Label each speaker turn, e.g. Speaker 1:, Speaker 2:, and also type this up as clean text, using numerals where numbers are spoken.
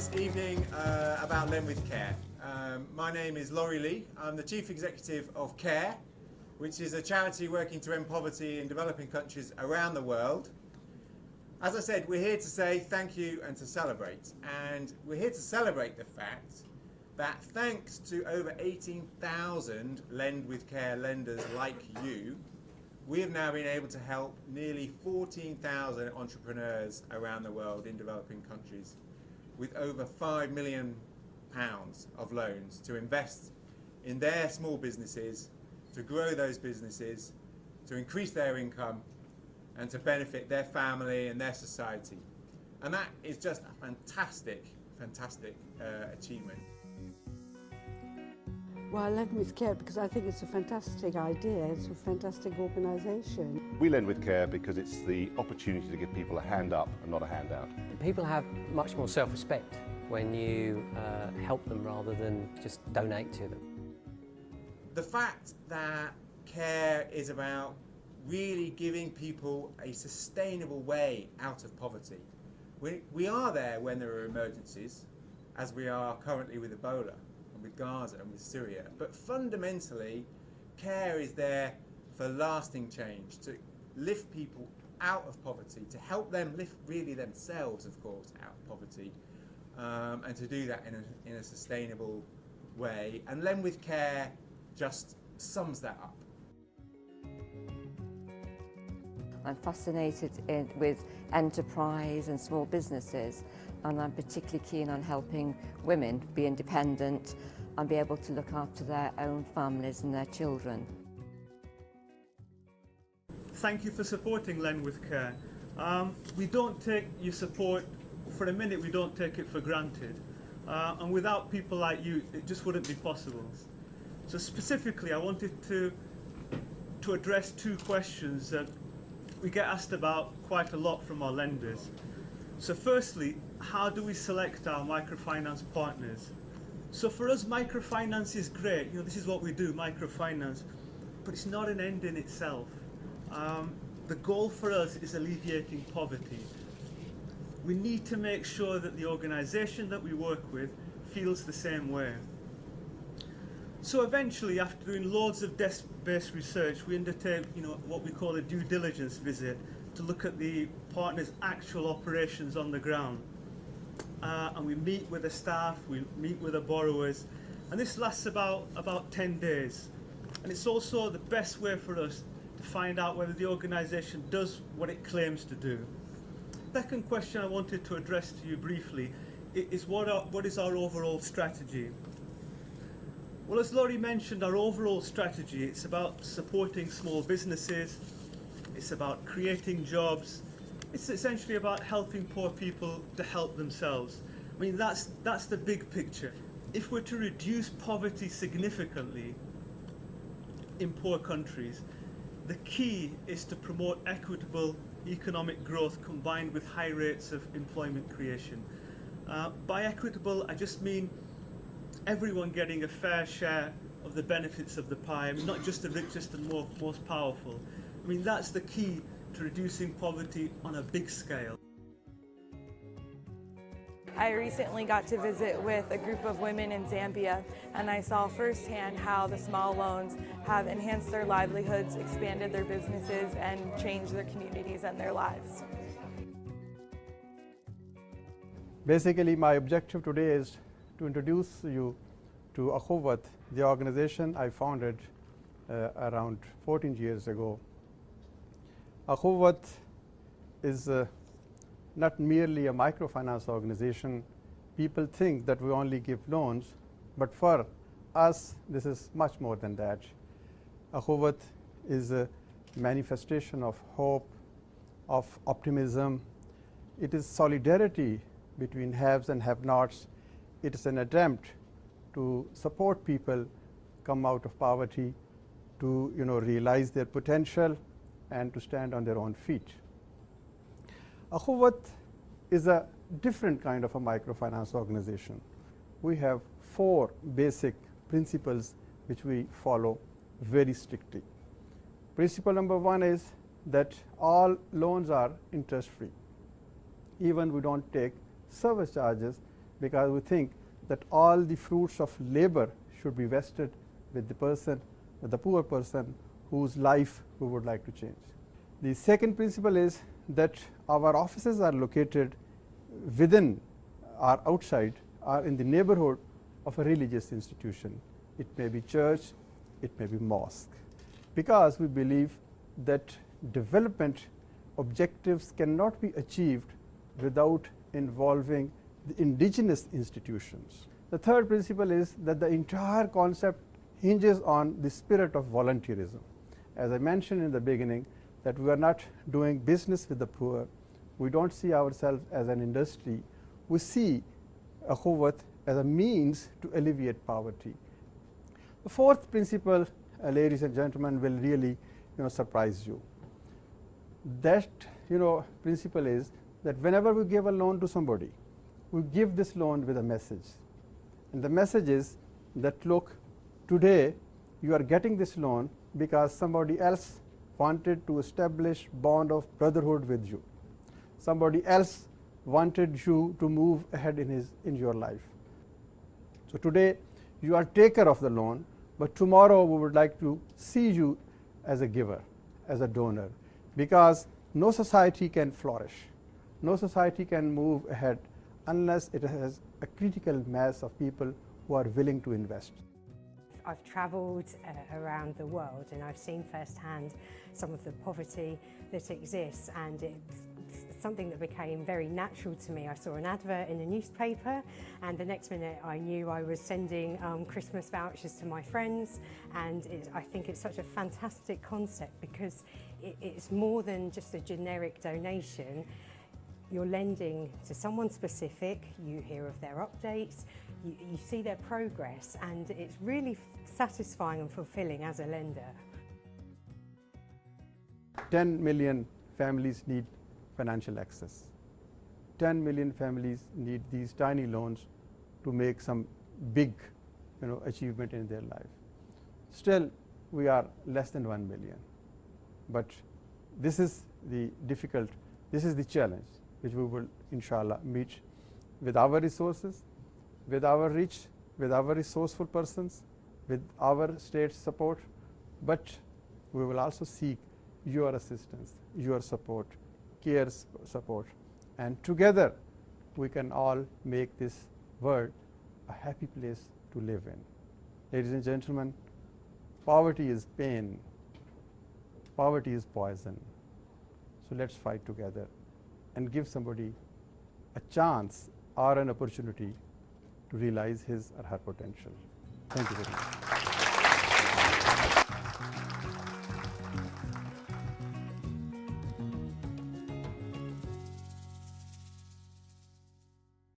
Speaker 1: this evening about Lendwithcare. My name is Laurie Lee. I'm the Chief Executive of CARE, which is a charity working to end poverty in developing countries around the world. As I said, we're here to say thank you and to celebrate. And we're here to celebrate the fact that thanks to over 18,000 Lendwithcare lenders like you, we have now been able to help nearly 14,000 entrepreneurs around the world in developing countries with over £5 million of loans to invest in their small businesses, to grow those businesses, to increase their income and to benefit their family and their society. And that is just a fantastic achievement.
Speaker 2: Well, I lend with care because I think it's a fantastic idea, it's a fantastic organisation.
Speaker 3: We lend with care because it's the opportunity to give people a hand up and not a handout.
Speaker 4: People have much more self-respect when you help them rather than just donate to them.
Speaker 1: The fact that care is about really giving people a sustainable way out of poverty. We are there when there are emergencies, as we are currently with Ebola, and with Gaza and with Syria, but fundamentally care is there for lasting change, to lift people out of poverty, to help them lift really themselves, of course, out of poverty, and to do that in a sustainable way. And Lendwithcare just sums that up.
Speaker 5: I'm fascinated with enterprise and small businesses, and I'm particularly keen on helping women be independent and be able to look after their own families and their children.
Speaker 6: Thank you for supporting Lendwithcare. We don't take your support for a minute, we don't take it for granted. And without people like you, it just wouldn't be possible. So specifically, I wanted to address two questions that we get asked about quite a lot from our lenders. So firstly, how do we select our microfinance partners? So for us, microfinance is great. This is what we do, microfinance, but it's not an end in itself. The goal for us is alleviating poverty. We need to make sure that the organisation that we work with feels the same way. So eventually, after doing loads of desk-based research, we undertake what we call a due diligence visit to look at the partner's actual operations on the ground. And we meet with the staff, we meet with the borrowers, and this lasts about 10 days. And it's also the best way for us to find out whether the organisation does what it claims to do. The second question I wanted to address to you briefly is what is our overall strategy? Well, as Laurie mentioned, our overall strategy, it's about supporting small businesses, it's about creating jobs, it's essentially about helping poor people to help themselves. I mean, that's the big picture. If we're to reduce poverty significantly in poor countries, the key is to promote equitable economic growth combined with high rates of employment creation. By equitable, I just mean everyone getting a fair share of the benefits of the pie. I mean, not just the richest and most powerful. I mean, that's the key to reducing poverty on a big scale.
Speaker 7: I recently got to visit with a group of women in Zambia, and I saw firsthand how the small loans have enhanced their livelihoods, expanded their businesses, and changed their communities and their lives.
Speaker 8: Basically, my objective today is to introduce you to Akhuwat, the organization I founded around 14 years ago. Akhuwat is not merely a microfinance organization. People think that we only give loans, but for us, this is much more than that. Akhuwat is a manifestation of hope, of optimism. It is solidarity between haves and have-nots. It is an attempt to support people come out of poverty, to realize their potential and to stand on their own feet. Akhuwat is a different kind of a microfinance organization. We have 4 basic principles which we follow very strictly. Principle number 1 is that all loans are interest-free. Even we don't take service charges because we think that all the fruits of labor should be vested with the person, with the poor person whose life we would like to change. The second principle is that our offices are located within or outside or in the neighborhood of a religious institution. It may be church, it may be mosque, because we believe that development objectives cannot be achieved without involving the indigenous institutions. The third principle is that the entire concept hinges on the spirit of volunteerism. As I mentioned in the beginning, that we are not doing business with the poor. We don't see ourselves as an industry. We see Akhuwat as a means to alleviate poverty. The fourth principle, ladies and gentlemen, will really surprise you. That principle is that whenever we give a loan to somebody, we give this loan with a message. And the message is that, look, today you are getting this loan because somebody else wanted to establish bond of brotherhood with you. Somebody else wanted you to move ahead in your life. So today you are taker of the loan, but tomorrow we would like to see you as a giver, as a donor, because no society can flourish, no society can move ahead unless it has a critical mass of people who are willing to invest.
Speaker 9: I've travelled around the world and I've seen firsthand some of the poverty that exists, and it's something that became very natural to me. I saw an advert in a newspaper and the next minute I knew I was sending Christmas vouchers to my friends, and I think it's such a fantastic concept because it's more than just a generic donation. You're lending to someone specific, you hear of their updates, you see their progress, and it's really satisfying and fulfilling as a lender.
Speaker 8: 10 million families need financial access. 10 million families need these tiny loans to make some big achievement in their life. Still, we are less than 1 million. But this is the challenge which we will inshallah meet with our resources, with our reach, with our resourceful persons, with our state support, but we will also seek your assistance, your support, care support, and together we can all make this world a happy place to live in. Ladies and gentlemen, poverty is pain, poverty is poison. So let's fight together and give somebody a chance or an opportunity to realize his or her potential. Thank you very much.